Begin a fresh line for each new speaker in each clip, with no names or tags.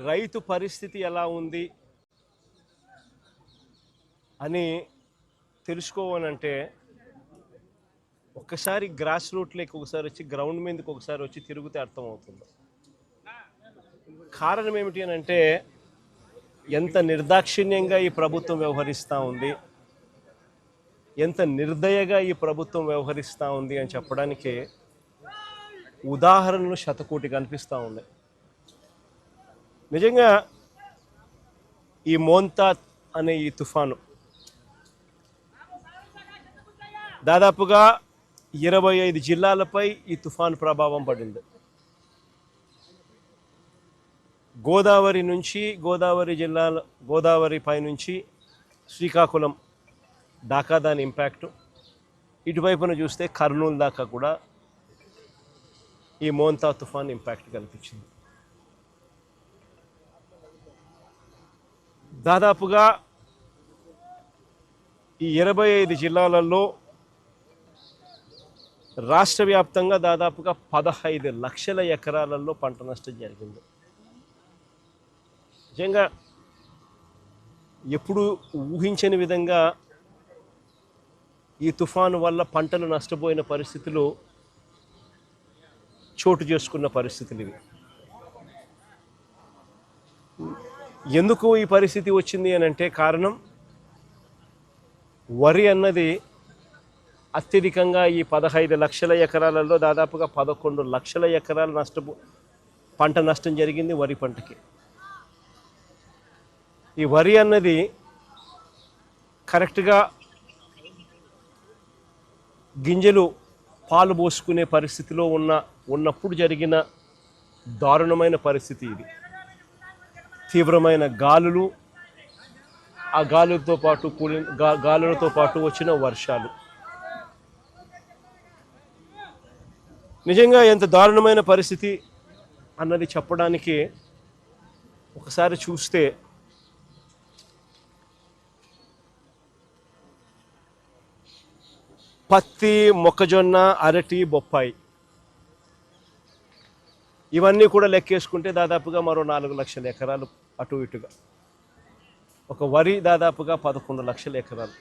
రైతు పరిస్థితి ఎలా ఉంది అని తెలుసుకోవాలంటే ఒక్కసారి గ్రాస్ రూట్లోకి ఒకసారి వచ్చి గ్రౌండ్ మీదకి ఒకసారి వచ్చి తిరిగితే అర్థమవుతుంది. కారణం ఏమిటి అని అంటే ఎంత నిర్దాక్షిణ్యంగా ఈ ప్రభుత్వం వ్యవహరిస్తూ ఉంది, ఎంత నిర్దయగా ఈ ప్రభుత్వం వ్యవహరిస్తూ ఉంది అని చెప్పడానికి ఉదాహరణలు శతకోటి కనిపిస్తూ ఉన్నాయి. నిజంగా ఈ మోంతా అనే ఈ తుఫాను దాదాపుగా 25 జిల్లాలపై ఈ తుఫాను ప్రభావం పడింది. గోదావరి నుంచి గోదావరి పై నుంచి శ్రీకాకుళం దాకా దాని ఇంపాక్ట్, ఇటువైపున చూస్తే కర్నూలు దాకా కూడా ఈ మోంతా తుఫాన్ ఇంపాక్ట్ కనిపించింది. దాదాపుగా ఈ 25 జిల్లాలలో రాష్ట్ర వ్యాప్తంగా దాదాపుగా 15 లక్షల ఎకరాలలో పంట నష్టం జరిగింది. నిజంగా ఎప్పుడు ఊహించని విధంగా ఈ తుఫాను వల్ల పంటలు నష్టపోయిన పరిస్థితులు చోటు చేసుకున్న పరిస్థితులు ఇవి. ఎందుకు ఈ పరిస్థితి వచ్చింది అని అంటే కారణం వరి అన్నది అత్యధికంగా ఈ 15 లక్షల ఎకరాలలో దాదాపుగా 11 లక్షల ఎకరాలు పంట నష్టం జరిగింది వరి పంటకి. ఈ వరి అన్నది కరెక్ట్గా గింజలు పాలు పోసుకునే పరిస్థితిలో ఉన్నప్పుడు జరిగిన దారుణమైన పరిస్థితి ఇది. తీవ్రమైన గాలులు, ఆ గాలులతో పాటు వచ్చిన వర్షాలు నిజంగా ఎంత దారుణమైన పరిస్థితి అన్నది చెప్పడానికి ఒకసారి చూస్తే పత్తి, మొక్కజొన్న, అరటి, బొప్పాయి ఇవన్నీ కూడా లెక్కేసుకుంటే దాదాపుగా మరో 4 లక్షల ఎకరాలు అటు ఇటుగా. ఒక వరి దాదాపుగా 11 లక్షల ఎకరాలు.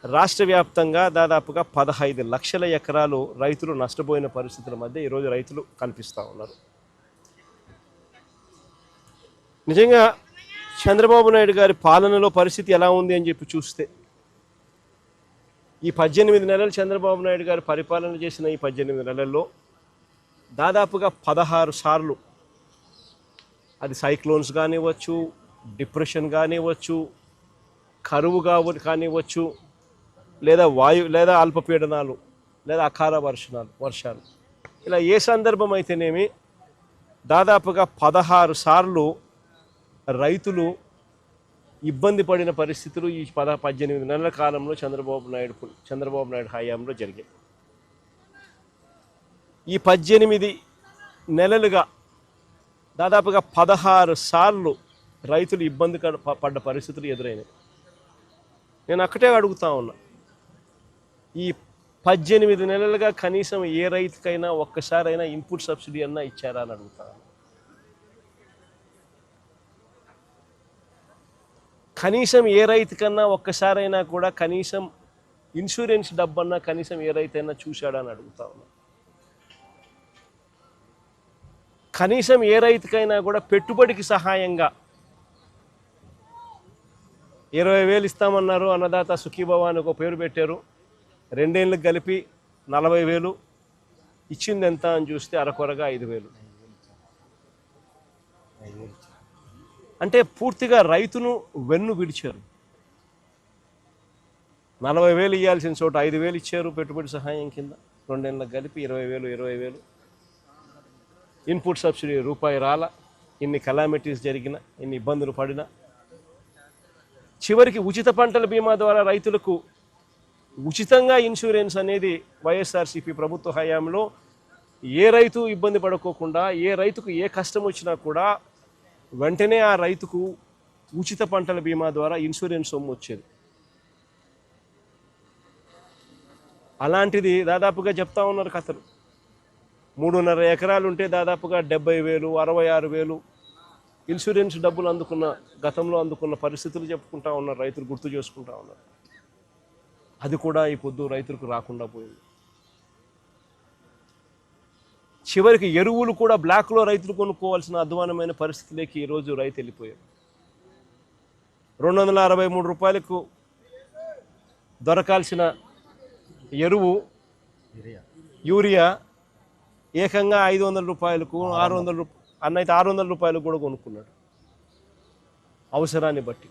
రాష్ట్ర వ్యాప్తంగా దాదాపుగా 15 లక్షల ఎకరాలు రైతులు నష్టపోయిన పరిస్థితుల మధ్య ఈరోజు రైతులు కనిపిస్తూ ఉన్నారు. నిజంగా చంద్రబాబు నాయుడు గారి పాలనలో పరిస్థితి ఎలా ఉంది అని చెప్పి చూస్తే ఈ 18 నెలలు చంద్రబాబు నాయుడు గారు పరిపాలన చేసిన ఈ 18 నెలల్లో దాదాపుగా 16 సార్లు అది సైక్లోన్స్ కానివ్వచ్చు, డిప్రెషన్ కానివ్వచ్చు, కరువు కానివ్వచ్చు, లేదా అల్పపీడనాలు, లేదా అకాల వర్షాలు ఇలా ఏ సందర్భం అయితేనేమి దాదాపుగా 16 సార్లు రైతులు ఇబ్బంది పడిన పరిస్థితులు ఈ 18 నెలల కాలంలో చంద్రబాబు నాయుడు హయాంలో జరిగాయి. ఈ 18 నెలలుగా దాదాపుగా 16 సార్లు రైతులు ఇబ్బంది పడ్డ పరిస్థితులు ఎదురైనాయి. నేను అక్కడే అడుగుతా ఉన్నా, ఈ 18 నెలలుగా కనీసం ఏ రైతుకైనా ఒక్కసారైనా ఇన్పుట్ సబ్సిడీ అన్నా ఇచ్చారా అని అడుగుతా ఉన్నా. కనీసం ఏ రైతుకన్నా ఒక్కసారైనా కూడా కనీసం ఇన్సూరెన్స్ డబ్బన్నా కనీసం ఏ రైతైనా చూశాడా అని అడుగుతా ఉన్నా. కనీసం ఏ రైతుకైనా కూడా పెట్టుబడికి సహాయంగా 20,000 ఇస్తామన్నారు, అన్నదాత సుఖీభవ అని ఒక పేరు పెట్టారు. 2 ఏళ్ళకి కలిపి 40,000 ఇచ్చింది ఎంత అని చూస్తే అరకొరగా 5,000. అంటే పూర్తిగా రైతును వెన్ను విడిచారు. 40,000 ఇవ్వాల్సిన చోట 5,000 ఇచ్చారు పెట్టుబడి సహాయం కింద. 2 ఏళ్ళకి కలిపి 20,000. ఇన్పుట్ సబ్సిడీ రూపాయి రాల. ఇన్ని కలామిటీస్ జరిగిన, ఇన్ని ఇబ్బందులు పడిన, చివరికి ఉచిత పంటల బీమా ద్వారా రైతులకు ఉచితంగా ఇన్సూరెన్స్ అనేది వైఎస్ఆర్సీపీ ప్రభుత్వ హయాంలో ఏ రైతు ఇబ్బంది పడుకోకుండా, ఏ రైతుకు ఏ కష్టం వచ్చినా కూడా వెంటనే ఆ రైతుకు ఉచిత పంటల బీమా ద్వారా ఇన్సూరెన్స్ సొమ్ము వచ్చేది. అలాంటిది దాదాపుగా చెప్తా ఉన్నారు కథలు. 3.5 ఎకరాలు ఉంటే దాదాపుగా 70,000, 66,000 ఇన్సూరెన్స్ డబ్బులు గతంలో అందుకున్న పరిస్థితులు చెప్పుకుంటా ఉన్నారు, రైతులు గుర్తు చేసుకుంటా ఉన్నారు. అది కూడా ఈ పొద్దు రైతులకు రాకుండా పోయింది. చివరికి ఎరువులు కూడా బ్లాక్లో రైతులు కొనుక్కోవాల్సిన అధ్వానమైన పరిస్థితిలోకి ఈరోజు రైతు వెళ్ళిపోయారు. 263 రూపాయలకు దొరకాల్సిన ఎరువు యూరియా ఏకంగా 500 రూపాయలకు 600 అన్నైతే 600 రూపాయలకు కూడా కొనుక్కున్నాడు. అవసరాన్ని బట్టి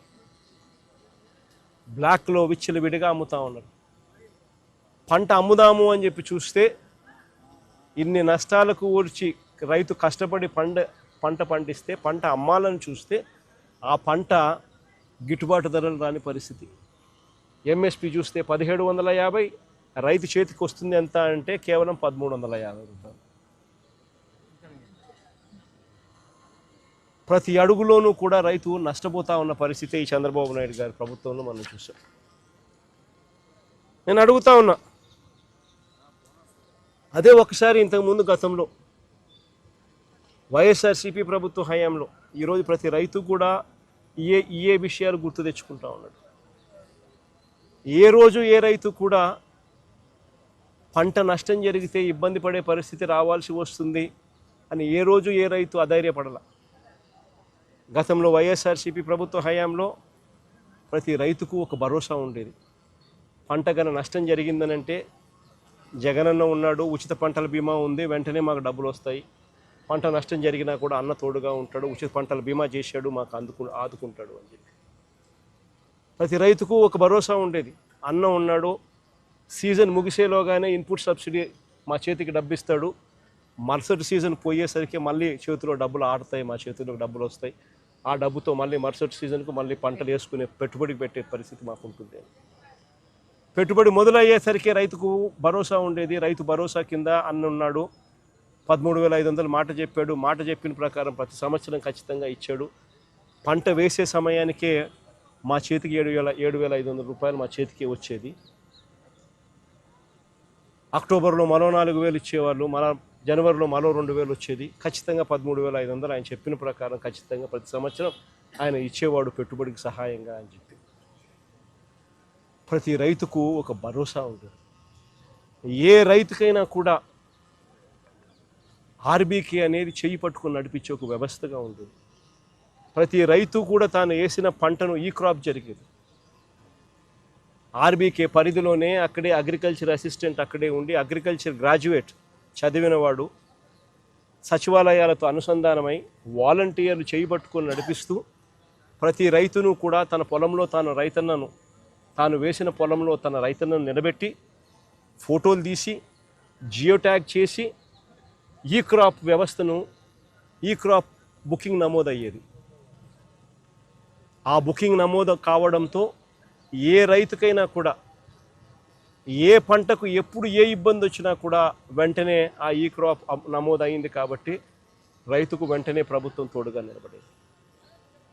బ్లాక్లో విచ్చలవిడిగా అమ్ముతా ఉన్నారు. పంట అమ్ముదాము అని చెప్పి చూస్తే ఇన్ని నష్టాలకు ఊర్చి రైతు కష్టపడి పంట పండిస్తే పంట అమ్మాలని చూస్తే ఆ పంట గిట్టుబాటు ధరలు రాని పరిస్థితి. ఎంఎస్పి చూస్తే 1750, రైతు చేతికి వస్తుంది ఎంత అంటే కేవలం 1350 రూపాయలు. ప్రతి అడుగులోనూ కూడా రైతు నష్టపోతా ఉన్న పరిస్థితి ఈ చంద్రబాబు నాయుడు గారి ప్రభుత్వంలో మనం చూసాం. నేను అడుగుతా ఉన్నా, అదే ఒకసారి ఇంతకుముందు గతంలో వైఎస్ఆర్సీపీ ప్రభుత్వ హయాంలో ఈరోజు ప్రతి రైతు కూడా ఏ విషయాలు గుర్తు తెచ్చుకుంటా ఉన్నాడు. ఏ రోజు ఏ రైతు కూడా పంట నష్టం జరిగితే ఇబ్బంది పడే పరిస్థితి రావాల్సి వస్తుంది అని ఏ రోజు ఏ రైతు అధైర్యపడాల. గతంలో వైఎస్ఆర్సీపీ ప్రభుత్వ హయాంలో ప్రతి రైతుకు ఒక భరోసా ఉండేది. పంట గన నష్టం జరిగిందనంటే జగనన్న ఉన్నాడు, ఉచిత పంటల బీమా ఉంది, వెంటనే మాకు డబ్బులు వస్తాయి. పంట నష్టం జరిగినా కూడా అన్న తోడుగా ఉంటాడు, ఉచిత పంటల బీమా చేశాడు, మాకు ఆదుకుంటాడు అని చెప్పి ప్రతి రైతుకు ఒక భరోసా ఉండేది. అన్న ఉన్నాడు, సీజన్ ముగిసేలోగానే ఇన్పుట్ సబ్సిడీ మా చేతికి డబ్బిస్తాడు, మరుసటి సీజన్ పోయేసరికి మళ్ళీ చేతిలో డబ్బులు ఆడతాయి, మా చేతిలో డబ్బులు వస్తాయి, ఆ డబ్బుతో మళ్ళీ మరుసటి సీజన్కు మళ్ళీ పంటలు వేసుకునే పెట్టుబడికి పెట్టే పరిస్థితి మాకు ఉంటుంది. పెట్టుబడి మొదలయ్యేసరికి రైతుకు భరోసా ఉండేది. రైతు భరోసా కింద అన్న ఉన్నాడు, 13,500 మాట చెప్పాడు. మాట చెప్పిన ప్రకారం ప్రతి సంవత్సరం ఖచ్చితంగా ఇచ్చాడు. పంట వేసే సమయానికే మా చేతికి 7,500 రూపాయలు మా చేతికి వచ్చేది. అక్టోబర్లో మరో 4,000 ఇచ్చేవాళ్ళు, జనవరిలో మరో 2,000 వచ్చేది. ఖచ్చితంగా 13,500 ఆయన చెప్పిన ప్రకారం ఖచ్చితంగా ప్రతి సంవత్సరం ఆయన ఇచ్చేవాడు పెట్టుబడికి సహాయంగా అని చెప్పి ప్రతి రైతుకు ఒక భరోసా ఉంటుంది. ఏ రైతుకైనా కూడా ఆర్బీకే అనేది చేయి పట్టుకుని నడిపించే ఒక వ్యవస్థగా ఉంటుంది. ప్రతి రైతు కూడా తాను వేసిన పంటను ఈ క్రాప్ జరిగేది. ఆర్బీకే పరిధిలోనే అక్కడే అగ్రికల్చర్ అసిస్టెంట్ అక్కడే ఉండి అగ్రికల్చర్ గ్రాడ్యుయేట్ చదివినవాడు సచివాలయాలతో అనుసంధానమై వాలంటీర్లు చేయబట్టుకొని నడిపిస్తూ ప్రతి రైతును కూడా తన పొలంలో తాను వేసిన పొలంలో తన రైతన్నను నిలబెట్టి ఫోటోలు తీసి జియో ట్యాగ్ చేసి ఈ క్రాప్ వ్యవస్థను ఈ క్రాప్ బుకింగ్ నమోదయ్యేది. ఆ బుకింగ్ నమోదు కావడంతో ఏ రైతుకైనా కూడా ఏ పంటకు ఎప్పుడు ఏ ఇబ్బంది వచ్చినా కూడా వెంటనే ఆ ఈ క్రాప్ నమోదైంది కాబట్టి రైతుకు వెంటనే ప్రభుత్వం తోడుగా నిలబడేది.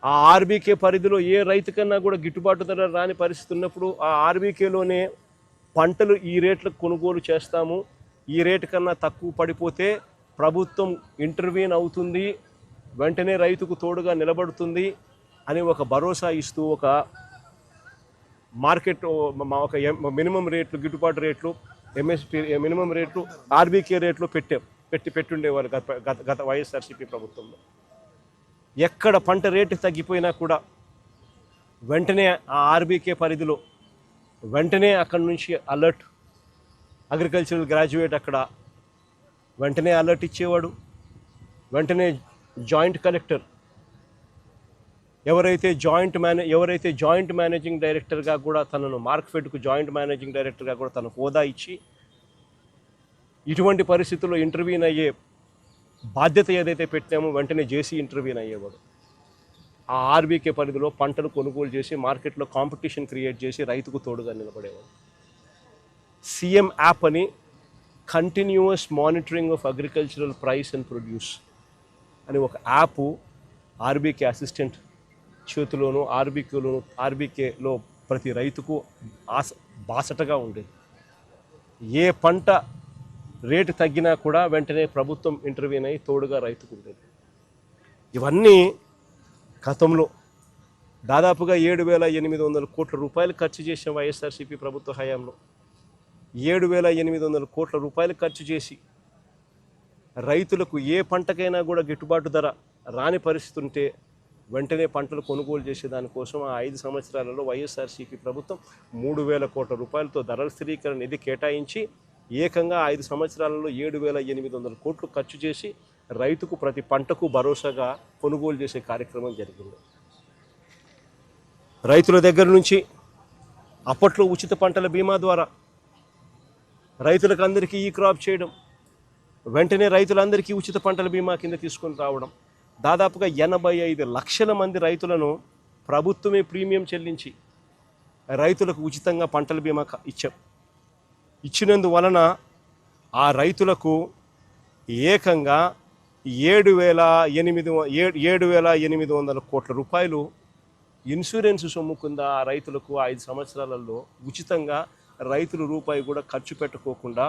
ఆ ఆర్బీకే పరిధిలో ఏ రైతుకన్నా కూడా గిట్టుబాటు ధర రాని పరిస్థితి ఉన్నప్పుడు ఆ ఆర్బీకేలోనే పంటలు ఈ రేట్లకు కొనుగోలు చేస్తాము, ఈ రేటు కన్నా తక్కువ పడిపోతే ప్రభుత్వం ఇంటర్వ్యూన్ అవుతుంది, వెంటనే రైతుకు తోడుగా నిలబడుతుంది అని ఒక భరోసా ఇస్తూ ఒక మార్కెట్ ఒక మినిమం రేట్లు, గిట్టుబాటు రేట్లు, ఎంఎస్పీ మినిమం రేట్లు, ఆర్బీకే రేట్లు పెట్టుండేవారు గత వైఎస్ఆర్సీపీ ప్రభుత్వంలో. ఎక్కడ పంట రేటు తగ్గిపోయినా కూడా వెంటనే ఆ ఆర్బీకే పరిధిలో వెంటనే అక్కడి నుంచి అలర్ట్, అగ్రికల్చరల్ గ్రాడ్యుయేట్ అక్కడ వెంటనే అలర్ట్ ఇచ్చేవాడు. వెంటనే జాయింట్ కలెక్టర్ ఎవరైతే జాయింట్ మేనేజింగ్ డైరెక్టర్గా కూడా తనను మార్క్ఫెడ్కు జాయింట్ మేనేజింగ్ డైరెక్టర్గా కూడా తనకు హోదా ఇచ్చి ఇటువంటి పరిస్థితుల్లో ఇంటర్వ్యూన్ అయ్యే బాధ్యత ఏదైతే పెట్టామో వెంటనే జేసీ ఇంటర్వ్యూన్ అయ్యేవాడు. ఆ ఆర్బీకే పరిధిలో పంటను కొనుగోలు చేసి మార్కెట్లో కాంపిటీషన్ క్రియేట్ చేసి రైతుకు తోడుగా నిలబడేవాడు. సీఎం యాప్ అని continuous monitoring of agricultural price and produce అని ఒక యాప్ ఆర్బీకే అసిస్టెంట్ చేతిలోనూ ఆర్బీకేలో ప్రతి రైతుకు బాసటగా ఉండేది. ఏ పంట రేటు తగ్గినా కూడా వెంటనే ప్రభుత్వం ఇంటర్వ్యూన్ అయ్యి తోడుగా రైతుకు ఉండేది. ఇవన్నీ గతంలో దాదాపుగా 7,800 కోట్ల రూపాయలు ఖర్చు చేసిన వైఎస్ఆర్సీపీ ప్రభుత్వ హయాంలో 7,800 కోట్ల రూపాయలు ఖర్చు చేసి రైతులకు ఏ పంటకైనా కూడా గిట్టుబాటు ధర రాని పరిస్థితి ఉంటే వెంటనే పంటలు కొనుగోలు చేసే దానికోసం ఆ 5 సంవత్సరాలలో వైఎస్ఆర్సీపీ ప్రభుత్వం 3,000 కోట్ల రూపాయలతో ధరల స్థిరీకరణ నిధి కేటాయించి ఏకంగా 5 సంవత్సరాలలో 7,800 కోట్లు ఖర్చు చేసి రైతుకు ప్రతి పంటకు భరోసాగా కొనుగోలు చేసే కార్యక్రమం జరిగింది. రైతుల దగ్గర నుంచి అప్పట్లో ఉచిత పంటల బీమా ద్వారా రైతులకు అందరికీ ఈ క్రాప్ చేయడం, వెంటనే రైతులందరికీ ఉచిత పంటల బీమా కింద తీసుకొని రావడం, దాదాపుగా 85 లక్షల మంది రైతులను ప్రభుత్వమే ప్రీమియం చెల్లించి రైతులకు ఉచితంగా పంటల బీమా ఇచ్చినందువలన ఆ రైతులకు ఏకంగా 7,800 కోట్ల రూపాయలు ఇన్సూరెన్స్ సొమ్ము కింద ఆ రైతులకు 5 సంవత్సరాలలో ఉచితంగా రైతులు రూపాయి కూడా ఖర్చు పెట్టుకోకుండా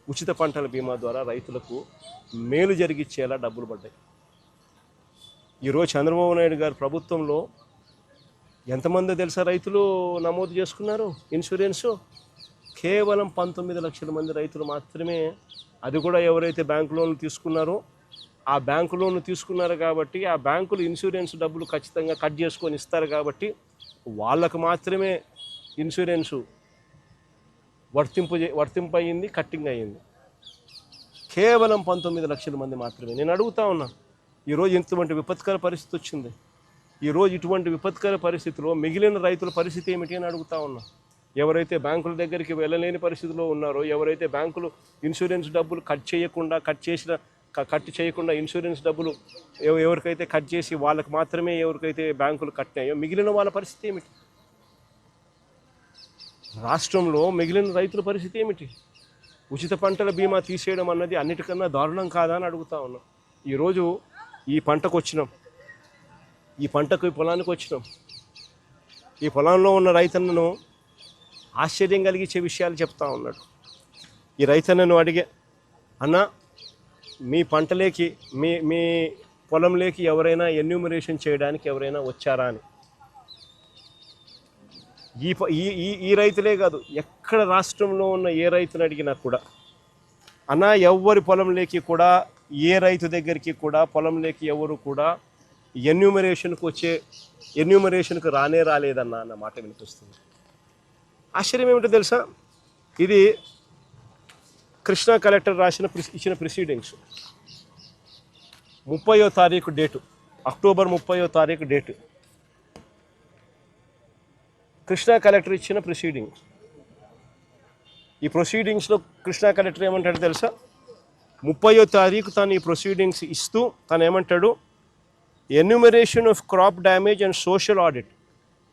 ఉచిత పంటల బీమా ద్వారా రైతులకు మేలు జరిగిచ్చేలా డబ్బులు పడ్డాయి. ఈరోజు చంద్రబాబు నాయుడు గారి ప్రభుత్వంలో ఎంతమంది తెలుసా రైతులు నమోదు చేసుకున్నారు ఇన్సూరెన్సు? కేవలం 19 లక్షల మంది రైతులు మాత్రమే. అది కూడా ఎవరైతే బ్యాంకు లోన్లు తీసుకున్నారో ఆ బ్యాంకు లోన్లు తీసుకున్నారు కాబట్టి ఆ బ్యాంకులు ఇన్సూరెన్స్ డబ్బులు ఖచ్చితంగా కట్ చేసుకొని ఇస్తారు కాబట్టి వాళ్ళకు మాత్రమే ఇన్సూరెన్సు వర్తింపయింది, కట్టింగ్ అయ్యింది. కేవలం 19 లక్షల మంది మాత్రమే. నేను అడుగుతా ఉన్నా, ఈరోజు ఇటువంటి విపత్కర పరిస్థితి వచ్చింది. ఈరోజు ఇటువంటి విపత్కర పరిస్థితిలో మిగిలిన రైతుల పరిస్థితి ఏమిటి అని అడుగుతా ఉన్నా. ఎవరైతే బ్యాంకుల దగ్గరికి వెళ్ళలేని పరిస్థితిలో ఉన్నారో, ఎవరైతే బ్యాంకులు ఇన్సూరెన్స్ డబ్బులు కట్ చేయకుండా ఇన్సూరెన్స్ డబ్బులు ఎవరికైతే కట్ చేసి వాళ్ళకి మాత్రమే ఎవరికైతే బ్యాంకులు కట్టినాయో మిగిలిన వాళ్ళ పరిస్థితి ఏమిటి? రాష్ట్రంలో మిగిలిన రైతుల పరిస్థితి ఏమిటి? ఉచిత పంటల బీమా తీసేయడం అన్నది అన్నిటికన్నా దారుణం కాదా అని అడుగుతా ఉన్నాం. ఈరోజు ఈ పంటకు వచ్చినాం, ఈ పొలానికి వచ్చినాం. ఈ పొలంలో ఉన్న రైతన్నను ఆశ్చర్యం కలిగించే విషయాలు చెప్తా ఉన్నాడు. ఈ రైతన్నను అడిగే, అన్న మీ పంటలేకి మీ పొలంలోకి ఎవరైనా ఎన్యూమరేషన్ చేయడానికి ఎవరైనా వచ్చారా అని. ఈ రైతులే కాదు, ఎక్కడ రాష్ట్రంలో ఉన్న ఏ రైతుని అడిగినా కూడా, అన్న ఎవరి పొలంలోకి కూడా, ఏ రైతు దగ్గరికి కూడా పొలంలోకి ఎవరు కూడా ఎన్యూమరేషన్కు రాలేదన్న అన్న మాట వినిపిస్తుంది. ఆశ్చర్యం ఏమిటో తెలుసా? ఇది కృష్ణా కలెక్టర్ ఇచ్చిన ప్రొసీడింగ్స్ 30వ తారీఖు డేటు, అక్టోబర్ 30వ తారీఖు డేటు. కృష్ణా కలెక్టర్ ఇచ్చిన ప్రొసీడింగ్స్. ఈ ప్రొసీడింగ్స్లో కృష్ణా కలెక్టర్ ఏమంటాడు తెలుసా? 30వ తారీఖు తను ఈ ప్రొసీడింగ్స్ ఇస్తూ తను ఏమంటాడు, enumeration of crop damage and social audit.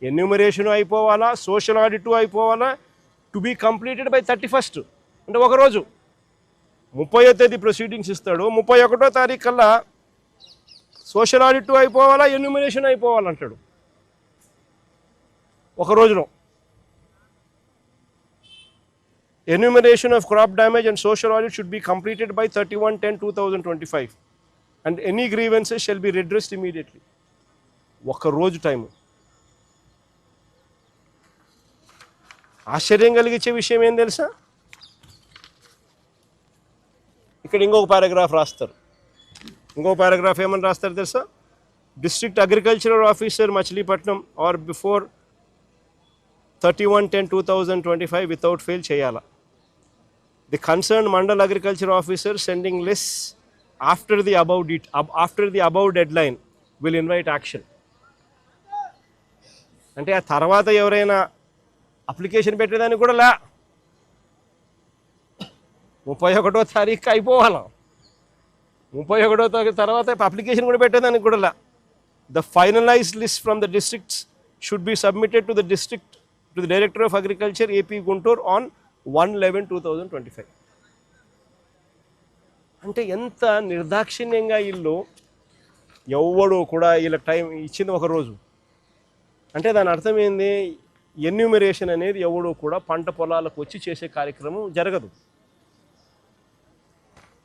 Enumeration అయిపోవాలా, సోషల్ ఆడిట్ అయిపోవాలా, to be completed by 31st, అంటే ఒకరోజు. 30వ తేదీ ప్రొసీడింగ్స్ ఇస్తాడు, 31వ తారీఖు కల్లా సోషల్ ఆడిట్ అయిపోవాలా, ఎన్యూమరేషన్ అయిపోవాలంటాడు ఒక రోజులో. Enumeration of crop damage and social audit should be completed by 31/10/2025 and any grievances shall be redressed immediately. ఒక రోజు టైము. ఆశ్చర్యం కలిగించే విషయం ఏం తెలుసా? ఇక్కడ ఇంకొక పారాగ్రాఫ్ రాస్తారు. ఇంకొక పారాగ్రాఫ్ ఏమని రాస్తారు తెలుసా? District agricultural officer Machilipatnam or before 31/10/2025 without fail చేయాలా. The concern mandal agriculture officer sending list after the above deadline will invite action. అంటే ఆ తర్వాత ఎవరైనా అప్లికేషన్ పెట్టేదానికి కూడా 31వ తారీఖు అయిపోవాలా. 31వ తారీఖు తర్వాత అప్లికేషన్ కూడా పెట్టేదానికి కూడా the finalised list from the districts should be submitted to the director of agriculture AP Guntur on 1/11/2025. అంటే ఎంత నిర్దాక్షిణ్యంగా వీళ్ళు, ఎవడు కూడా వీళ్ళకి టైం ఇచ్చింది ఒక రోజు. అంటే దాని అర్థం ఏంది? ఎన్యూమరేషన్ అనేది ఎవడో కూడా పంట పొలాలకు వచ్చి చేసే కార్యక్రమం జరగదు.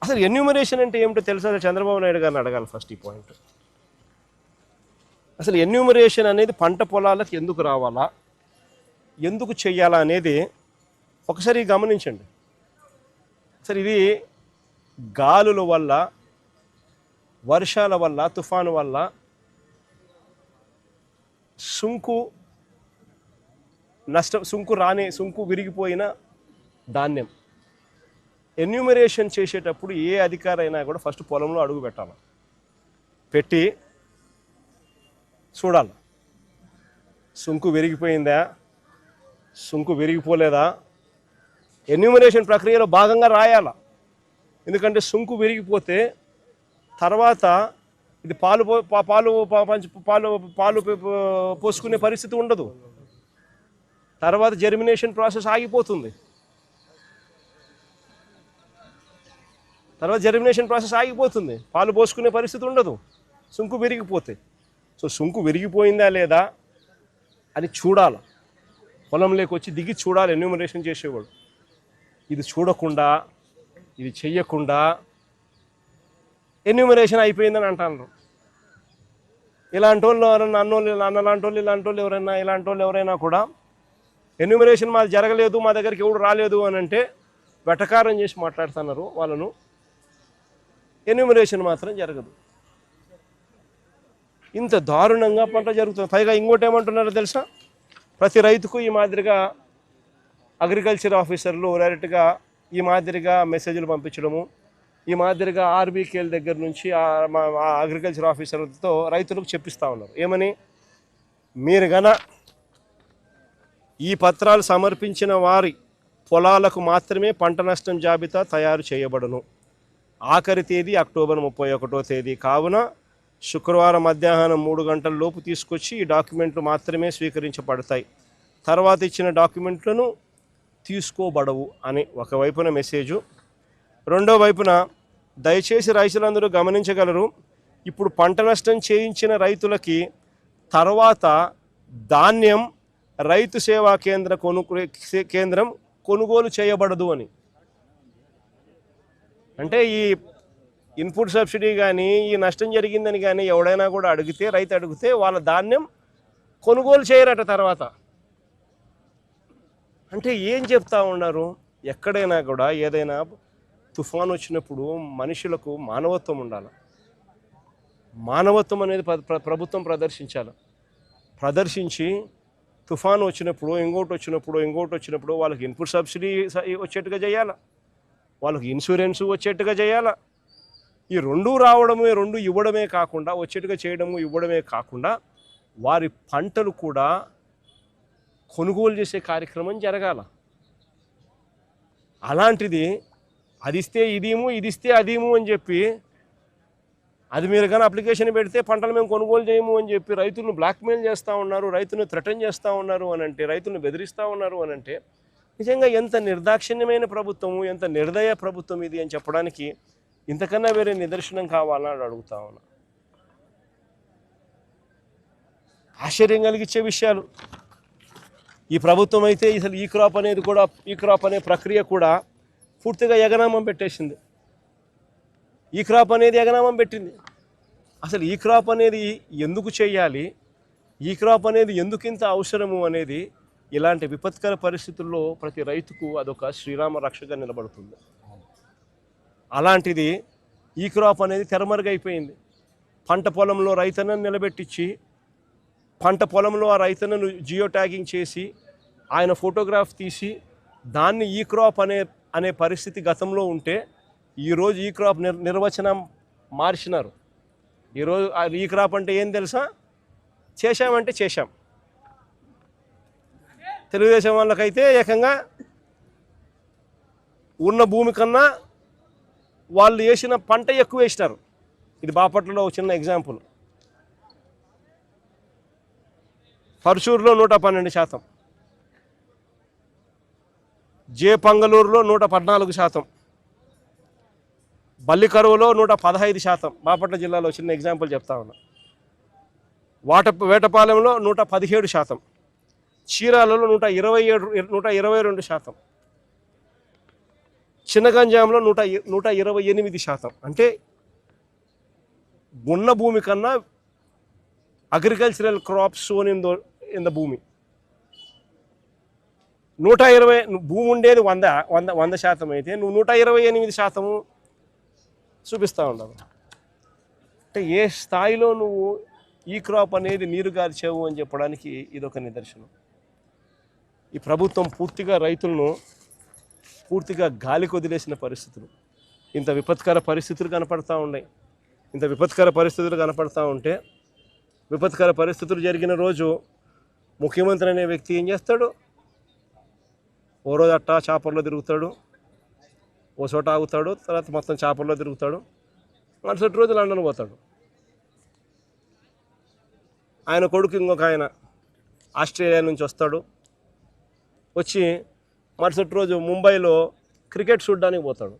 అసలు ఎన్యూమరేషన్ అంటే ఏమిటో తెలుసా? చంద్రబాబు నాయుడు గారిని అడగాలి ఫస్ట్ ఈ పాయింట్. అసలు ఎన్యూమరేషన్ అనేది పంట పొలాలకు ఎందుకు రావాలా, ఎందుకు చెయ్యాలా అనేది ఒకసారి గమనించండి. సరే, ఇది గాలుల వల్ల, వర్షాల వల్ల, తుఫాను వల్ల సుంకు విరిగిపోయిన ధాన్యం ఎన్యూమరేషన్ చేసేటప్పుడు ఏ అధికారైనా కూడా ఫస్ట్ పొలంలో అడుగు పెట్టాలి, పెట్టి చూడాలి సుంకు విరిగిపోయిందా, సుంకు విరిగిపోలేదా. ఎన్యూమరేషన్ ప్రక్రియలో భాగంగా రాయాల. ఎందుకంటే సుంకు విరిగిపోతే తర్వాత ఇది పాలు పోసుకునే పరిస్థితి ఉండదు. తర్వాత జర్మినేషన్ ప్రాసెస్ ఆగిపోతుంది. పాలు పోసుకునే పరిస్థితి ఉండదు సుంకు విరిగిపోతే. సో సుంకు విరిగిపోయిందా లేదా అని చూడాలి, పొలంలోకి వచ్చి దిగి చూడాలి ఎన్యూమరేషన్ చేసేవాడు. ఇది చూడకుండా, ఇది చెయ్యకుండా ఎన్యూమరేషన్ అయిపోయిందని అంటారు. ఇలాంటి వాళ్ళు ఎవరైనా ఇలాంటి వాళ్ళు ఎవరైనా కూడా ఎన్యూమరేషన్ మాది జరగలేదు, మా దగ్గరికి ఎవడు రాలేదు అని అంటే వెటకారం చేసి మాట్లాడుతున్నారు వాళ్ళను. ఎన్యూమరేషన్ మాత్రం జరగదు. ఇంత దారుణంగా పంట జరుగుతుంది. పైగా ఇంకోటి ఏమంటున్నారో తెలుసా, ప్రతి రైతుకు ఈ మాదిరిగా అగ్రికల్చర్ ఆఫీసర్లు డైరెక్ట్గా ఈ మాదిరిగా మెసేజ్లు పంపించడము, ఈ మాదిరిగా ఆర్బీకేల దగ్గర నుంచి అగ్రికల్చర్ ఆఫీసర్లతో రైతులకు చెప్పిస్తూ ఉన్నారు. ఏమని, మీరు గన ఈ పత్రాలు సమర్పించిన వారి పొలాలకు మాత్రమే పంట నష్టం జాబితా తయారు చేయబడును. ఆఖరి తేదీ అక్టోబర్ 31వ తేదీ కావున శుక్రవారం మధ్యాహ్నం 3 గంటల లోపు తీసుకొచ్చి ఈ డాక్యుమెంట్లు మాత్రమే స్వీకరించబడతాయి. తర్వాత ఇచ్చిన డాక్యుమెంట్లను తీసుకోబడవు అని ఒకవైపున మెసేజు. రెండో వైపున, దయచేసి రైతులందరూ గమనించగలరు, ఇప్పుడు పంట నష్టం చేయించిన రైతులకి తర్వాత ధాన్యం రైతు సేవా కేంద్రం కొనుగోలు చేయబడదు అని. అంటే ఈ ఇన్పుట్ సబ్సిడీ కానీ, ఈ నష్టం జరిగిందని కానీ ఎవడైనా కూడా రైతు అడిగితే వాళ్ళ ధాన్యం కొనుగోలు చేయరట తర్వాత. అంటే ఏం చెప్తా ఉన్నారు, ఎక్కడైనా కూడా ఏదైనా తుఫాను వచ్చినప్పుడు మనుషులకు మానవత్వం ఉండాలి. మానవత్వం అనేది ప్రభుత్వం ప్రదర్శించి తుఫాను వచ్చినప్పుడు, ఇంకోటి వచ్చినప్పుడు వాళ్ళకి ఇన్పుట్ సబ్సిడీ వచ్చేట్టుగా చేయాలి, వాళ్ళకి ఇన్సూరెన్స్ వచ్చేట్టుగా చేయాలి. ఈ రెండు ఇవ్వడమే కాకుండా, వచ్చేట్టుగా చేయడము ఇవ్వడమే కాకుండా వారి పంటలు కూడా కొనుగోలు చేసే కార్యక్రమం జరగాల. అలాంటిది అది ఇస్తే ఇదేమో, ఇది ఇస్తే అదేమో అని చెప్పి, అది మీరు కానీ అప్లికేషన్ పెడితే పంటలు మేము కొనుగోలు చేయము అని చెప్పి రైతులను బ్లాక్మెయిల్ చేస్తూ ఉన్నారు, రైతులను థ్రెటన్ చేస్తూ ఉన్నారు అని అంటే, రైతులను బెదిరిస్తూ ఉన్నారు అని అంటే, నిజంగా ఎంత నిర్దాక్షిణ్యమైన ప్రభుత్వము, ఎంత నిర్దయ ప్రభుత్వం ఇది అని చెప్పడానికి ఇంతకన్నా వేరే నిదర్శనం కావాలని అడుగుతా ఉన్నా. ఆశ్చర్యం కలిగించే విషయాలు. ఈ ప్రభుత్వం అయితే అసలు ఈ క్రాప్ అనే ప్రక్రియ కూడా పూర్తిగా ఎగనామం పెట్టేసింది. ఈ క్రాప్ అనేది ఎగనామం పెట్టింది. అసలు ఈ క్రాప్ అనేది ఎందుకు చేయాలి, ఈ క్రాప్ అనేది ఎందుకు ఇంత అవసరము అనేది ఇలాంటి విపత్కర పరిస్థితుల్లో ప్రతి రైతుకు అదొక శ్రీరామ రక్షగా నిలబడుతుంది. అలాంటిది ఈ క్రాప్ అనేది తెరమరుగైపోయింది. పంట పొలంలో రైతన్నను నిలబెట్టించి, పంట పొలంలో ఆ రైతన్నను జియో ట్యాగింగ్ చేసి, ఆయన ఫోటోగ్రాఫ్ తీసి దాన్ని ఈ క్రాప్ అనే పరిస్థితి గతంలో ఉంటే, ఈరోజు ఈ క్రాప్ నిర్వచనం మార్చినారు. ఈరోజు ఈ క్రాప్ అంటే ఏం తెలుసా, చేశామంటే చేశాం. తెలుగుదేశం వాళ్ళకైతే ఏకంగా ఉన్న భూమి కన్నా వాళ్ళు వేసిన పంట ఎక్కువ వేసినారు. ఇది బాపట్లలో ఒక చిన్న ఎగ్జాంపుల్. పర్చూరులో 112%, పంగలూరులో 114%, బల్లికరువులో 115%. బాపట్ల జిల్లాలో చిన్న ఎగ్జాంపుల్ చెప్తా ఉన్నా. వేటపాలెంలో 117%, చీరాలలో 122%, చిన్నగంజాంలో 128%. అంటే ఉన్న భూమి కన్నా agricultural crops sown in the భూమి. 120 భూమి ఉండేది 100% అయితే నువ్వు 128% చూపిస్తూ ఉండవు. అంటే ఏ స్థాయిలో నువ్వు ఈ క్రాప్ అనేది నీరు గార్చావు అని చెప్పడానికి ఇదొక నిదర్శనం. ఈ ప్రభుత్వం పూర్తిగా రైతులను పూర్తిగా గాలికి వదిలేసిన పరిస్థితులు, ఇంత విపత్కర పరిస్థితులు కనపడతా ఉన్నాయి. ఇంత విపత్కర పరిస్థితులు కనపడతా ఉంటే, విపత్కర పరిస్థితులు జరిగిన రోజు ముఖ్యమంత్రి అనే వ్యక్తి ఏం చేస్తాడు? ఓ రోజు అట్టా చాపర్లో తిరుగుతాడు, ఓ చోట ఆగుతాడు, తర్వాత మొత్తం చాపర్లో తిరుగుతాడు, మరుసటి రోజు లండన్ పోతాడు. ఆయన కొడుకు ఇంకొక ఆయన ఆస్ట్రేలియా నుంచి వస్తాడు, వచ్చి మరుసటి రోజు ముంబైలో క్రికెట్ చూడడానికి పోతాడు.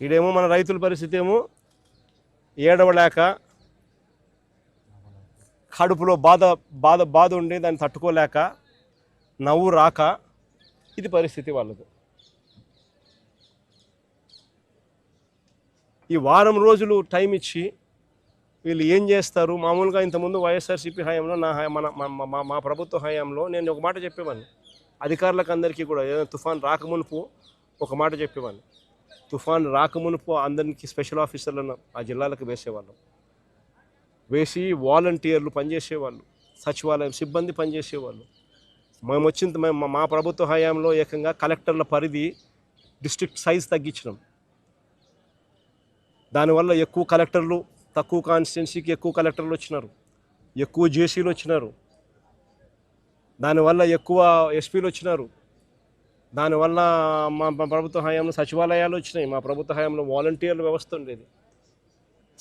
ఈడేమో మన రైతుల పరిస్థితి ఏమో ఏడవలేక, కడుపులో బాధ ఉండి దాన్ని తట్టుకోలేక, నవ్వు రాక, ఇది పరిస్థితి వాళ్ళది. ఈ వారం రోజులు టైం ఇచ్చి వీళ్ళు ఏం చేస్తారు? మామూలుగా ఇంతకుముందు వైఎస్ఆర్సీపీ హయాంలో మా ప్రభుత్వ హయాంలో నేను ఒక మాట చెప్పేవాడిని అధికారులకు అందరికీ కూడా. ఏదైనా తుఫాన్ రాకమునుపు ఒక మాట చెప్పేవాడిని, తుఫాన్ రాకమునుపు అందరికీ స్పెషల్ ఆఫీసర్లను ఆ జిల్లాలకు వేసేవాళ్ళం. వేసి వాలంటీర్లు పనిచేసేవాళ్ళు, సచివాలయం సిబ్బంది పనిచేసేవాళ్ళు. మా ప్రభుత్వ హయాంలో ఏకంగా కలెక్టర్ల పరిధి డిస్ట్రిక్ట్ సైజ్ తగ్గించినాం. దానివల్ల ఎక్కువ కలెక్టర్లు, తక్కువ కాన్స్టిట్యున్సీకి ఎక్కువ కలెక్టర్లు వచ్చినారు, ఎక్కువ జేసీలు వచ్చినారు, దానివల్ల ఎక్కువ ఎస్పీలు వచ్చినారు. దానివల్ల మా ప్రభుత్వ హయాంలో సచివాలయాలు వచ్చినాయి. మా ప్రభుత్వ హయాంలో వాలంటీర్ల వ్యవస్థ ఉండేది,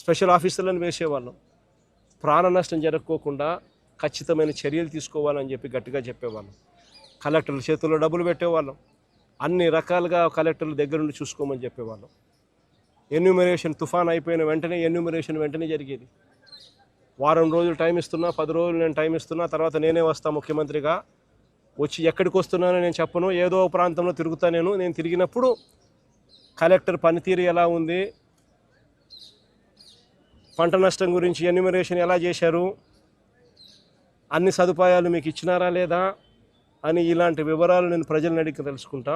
స్పెషల్ ఆఫీసర్లను వేసేవాళ్ళం. ప్రాణ నష్టం జరగకోకుండా ఖచ్చితమైన చర్యలు తీసుకోవాలని చెప్పి గట్టిగా చెప్పేవాళ్ళం. కలెక్టర్ల చేతుల్లో డబ్బులు పెట్టేవాళ్ళం. అన్ని రకాలుగా కలెక్టర్ల దగ్గర నుండి చూసుకోమని చెప్పేవాళ్ళం. ఎన్యూమరేషన్ తుఫాన్ అయిపోయిన వెంటనే ఎన్యూమరేషన్ వెంటనే జరిగేది. వారం రోజులు టైం ఇస్తున్నా, 10 రోజులు నేను టైం ఇస్తున్నా, తర్వాత నేనే వస్తా ముఖ్యమంత్రిగా. వచ్చి ఎక్కడికి వస్తున్నానో నేను చెప్పను, ఏదో ప్రాంతంలో తిరుగుతా. నేను తిరిగినప్పుడు కలెక్టర్ పనితీరు ఎలా ఉంది, పంట నష్టం గురించి ఎన్యూమరేషన్ ఎలా చేశారు, అన్ని సదుపాయాలు మీకు ఇచ్చినారా లేదా అని ఇలాంటి వివరాలు నేను ప్రజలను అడిగి తెలుసుకుంటా.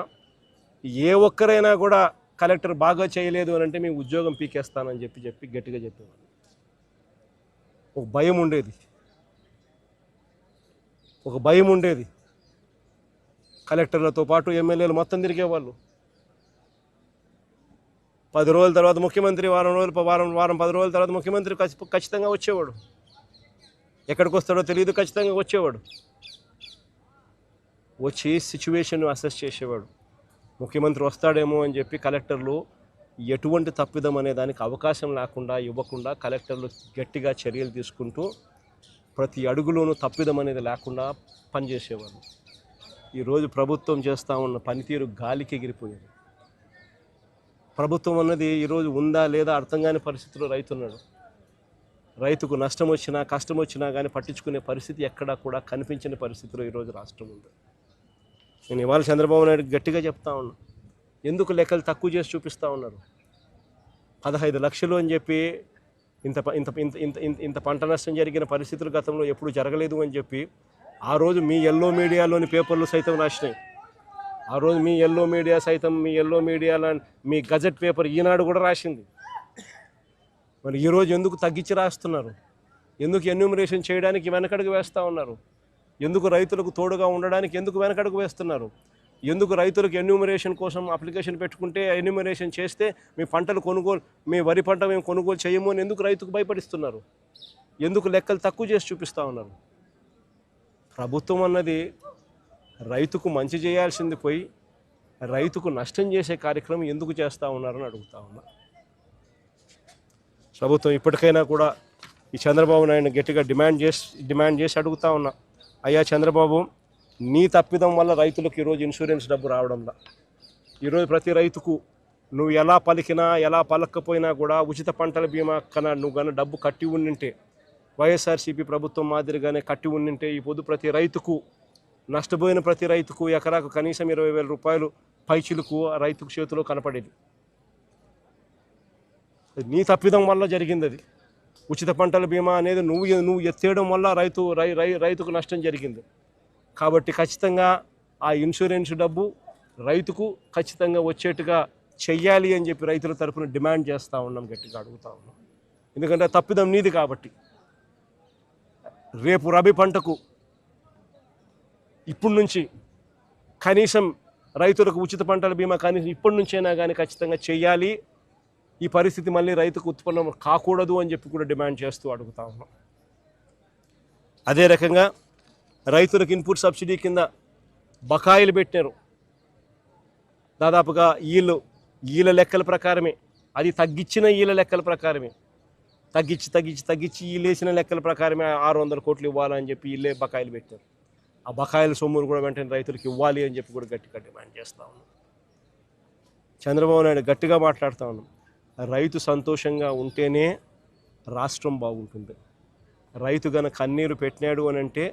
ఏ ఒక్కరైనా కూడా కలెక్టర్ బాగా చేయలేదు అని అంటే మీ ఉద్యోగం పీకేస్తానని చెప్పి గట్టిగా చెప్పేవాళ్ళు. ఒక భయం ఉండేది. కలెక్టర్లతో పాటు ఎమ్మెల్యేలు మొత్తం తిరిగేవాళ్ళు. 10 రోజుల తర్వాత ముఖ్యమంత్రి, వారం 10 రోజుల తర్వాత ముఖ్యమంత్రి ఖచ్చితంగా వచ్చేవాడు. ఎక్కడికి వస్తాడో తెలియదు, ఖచ్చితంగా వచ్చేవాడు. వచ్చి సిచ్యువేషన్ అసెస్ చేసేవాడు. ముఖ్యమంత్రి వస్తాడేమో అని చెప్పి కలెక్టర్లు ఎటువంటి తప్పిదం అనే దానికి అవకాశం లేకుండా ఇవ్వకుండా కలెక్టర్లు గట్టిగా చర్యలు తీసుకుంటూ ప్రతి అడుగులోనూ తప్పిదం అనేది లేకుండా పనిచేసేవాళ్ళు. ఈరోజు ప్రభుత్వం చేస్తూ ఉన్న పనితీరు గాలికి ఎగిరిపోయింది. ప్రభుత్వం అన్నది ఈరోజు ఉందా లేదా అర్థం కాని పరిస్థితిలో రైతున్నాడు. రైతుకు నష్టం వచ్చినా కష్టం వచ్చినా కానీ పట్టించుకునే పరిస్థితి ఎక్కడా కూడా కనిపించిన పరిస్థితిలో ఈరోజు రాష్ట్రం ఉంది. నేను ఇవాళ చంద్రబాబు నాయుడు గట్టిగా చెప్తా ఉన్నా, ఎందుకు లెక్కలు తక్కువ చేసి చూపిస్తూ ఉన్నారు? 15 లక్షలు అని చెప్పి ఇంత పంట నష్టం జరిగిన పరిస్థితులు గతంలో ఎప్పుడు జరగలేదు అని చెప్పి ఆ రోజు మీ ఎల్లో మీడియాలోని పేపర్లు సైతం రాసినాయి. ఆ రోజు మీ ఎల్లో మీడియా సైతం, మీ గజెట్ పేపర్ ఈనాడు కూడా రాసింది. మరి ఈరోజు ఎందుకు తగ్గించి రాస్తున్నారు? ఎందుకు ఎన్యూమరేషన్ చేయడానికి వెనకడుగు వేస్తూ ఉన్నారు? ఎందుకు రైతులకు తోడుగా ఉండడానికి ఎందుకు వెనకడుగు వేస్తున్నారు? ఎందుకు రైతులకు ఎన్యూమరేషన్ కోసం అప్లికేషన్ పెట్టుకుంటే ఎన్యూమరేషన్ చేస్తే మీ వరి పంట మేము కొనుగోలు చేయము అని ఎందుకు రైతుకు భయపడిస్తున్నారు? ఎందుకు లెక్కలు తక్కువ చేసి చూపిస్తూ ఉన్నారు? ప్రభుత్వం అన్నది రైతుకు మంచి చేయాల్సింది పోయి రైతుకు నష్టం చేసే కార్యక్రమం ఎందుకు చేస్తూ ఉన్నారని అడుగుతా ఉన్నా. ప్రభుత్వం ఇప్పటికైనా కూడా ఈ చంద్రబాబు నాయుడు గట్టిగా డిమాండ్ చేసి అడుగుతా ఉన్నా, అయ్యా చంద్రబాబు, నీ తప్పిదం వల్ల రైతులకు ఈరోజు ఇన్సూరెన్స్ డబ్బు రావడంలా. ఈరోజు ప్రతి రైతుకు నువ్వు ఎలా పలికినా ఎలా పలకపోయినా కూడా ఉచిత పంటల బీమా కన్నా నువ్వు కానీ డబ్బు కట్టి ఉండింటే, వైఎస్ఆర్సీపీ ప్రభుత్వం మాదిరిగానే కట్టి ఉండింటే ఈ పొద్దు ప్రతి రైతుకు, నష్టపోయిన ప్రతి రైతుకు ఎకరాకు కనీసం 20,000 రూపాయలు పైచిలకు రైతుకు చేతిలో కనపడేది. నీ తప్పిదం వల్ల జరిగింది అది. ఉచిత పంటల బీమా అనేది నువ్వు ఎత్తేయడం వల్ల రైతుకు నష్టం జరిగింది. కాబట్టి ఖచ్చితంగా ఆ ఇన్సూరెన్స్ డబ్బు రైతుకు ఖచ్చితంగా వచ్చేట్టుగా చెయ్యాలి అని చెప్పి రైతుల తరఫున డిమాండ్ చేస్తూ ఉన్నాం, గట్టిగా అడుగుతూ ఉన్నాం. ఎందుకంటే తప్పిదం నీది కాబట్టి. రేపు రబీ పంటకు ఇప్పటి నుంచి కనీసం రైతులకు ఉచిత పంటల బీమా కనీసం ఇప్పటి నుంచైనా కానీ ఖచ్చితంగా చెయ్యాలి. ఈ పరిస్థితి మళ్ళీ రైతుకు ఉత్పన్నం కాకూడదు అని చెప్పి కూడా డిమాండ్ చేస్తూ అడుగుతా ఉన్నాం. అదే రకంగా రైతులకు ఇన్పుట్ సబ్సిడీ కింద బకాయిలు పెట్టారు. దాదాపుగా ఈల లెక్కల ప్రకారమే, అది తగ్గించిన ఈల లెక్కల ప్రకారమే, తగ్గించి ఈలేసిన లెక్కల ప్రకారమే 600 కోట్లు ఇవ్వాలని చెప్పి వీళ్ళే బకాయిలు పెట్టారు. ఆ బకాయిల సొమ్మును కూడా వెంటనే రైతులకు ఇవ్వాలి అని చెప్పి కూడా గట్టిగా డిమాండ్ చేస్తూ ఉన్నాం. చంద్రబాబు నాయుడు గట్టిగా మాట్లాడుతూ ఉన్నాం, రైతు సంతోషంగా ఉంటేనే రాష్ట్రం బాగుంటుంది. రైతు గనక కన్నీరు పెట్టినాడు అని అంటే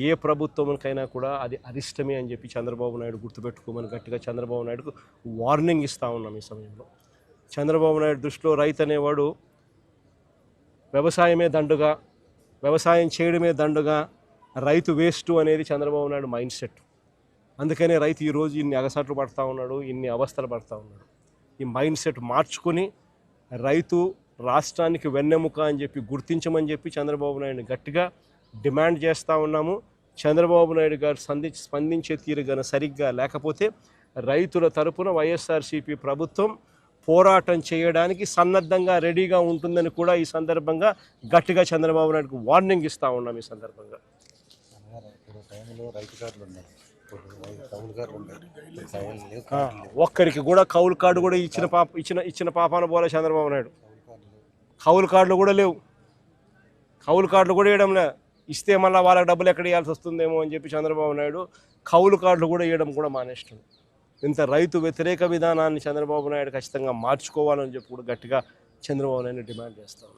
ఏ ప్రభుత్వంకైనా కూడా అది అరిష్టమే అని చెప్పి చంద్రబాబు నాయుడు గుర్తుపెట్టుకోమని గట్టిగా చంద్రబాబు నాయుడుకు వార్నింగ్ ఇస్తూ ఉన్నాం. ఈ సమయంలో చంద్రబాబు నాయుడు దృష్టిలో రైతు అనేవాడు వ్యవసాయమే దండుగా, వ్యవసాయం చేయడమే దండుగా, రైతు వేస్ట్ అనేది చంద్రబాబు నాయుడు మైండ్ సెట్. అందుకనే రైతు ఈరోజు ఇన్ని అగసాట్లు పడుతూ ఉన్నాడు, ఇన్ని అవస్థలు పడుతూ ఉన్నాడు. ఈ మైండ్ సెట్ మార్చుకొని రైతు రాష్ట్రానికి వెన్నెముక అని చెప్పి గుర్తించమని చెప్పి చంద్రబాబు నాయుడు గట్టిగా డిమాండ్ చేస్తూ ఉన్నాము. చంద్రబాబు నాయుడు గారు స్పందించే తీరుగా సరిగ్గా లేకపోతే రైతుల తరపున వైఎస్ఆర్సీపీ ప్రభుత్వం పోరాటం చేయడానికి సన్నద్ధంగా రెడీగా ఉంటుందని కూడా ఈ సందర్భంగా గట్టిగా చంద్రబాబు నాయుడుకు వార్నింగ్ ఇస్తూ ఉన్నాం. ఈ సందర్భంగా ఒక్కరికి కూడా కౌలు కార్డు కూడా ఇచ్చిన పాపాన పోలే చంద్రబాబు నాయుడు. కౌలు కార్డులు కూడా లేవు, కౌలు కార్డులు కూడా ఇవ్వడం లే. ఇస్తే మళ్ళీ వాళ్ళకి డబ్బులు ఎక్కడ ఇవ్వాల్సి వస్తుందేమో అని చెప్పి చంద్రబాబు నాయుడు కౌలు కార్డులు కూడా ఇవ్వడం కూడా మానేస్తాడు. ఇంత రైతు వ్యతిరేక విధానాన్ని చంద్రబాబు నాయుడు ఖచ్చితంగా మార్చుకోవాలని చెప్పి కూడా గట్టిగా చంద్రబాబు నాయుడు డిమాండ్ చేస్తాను.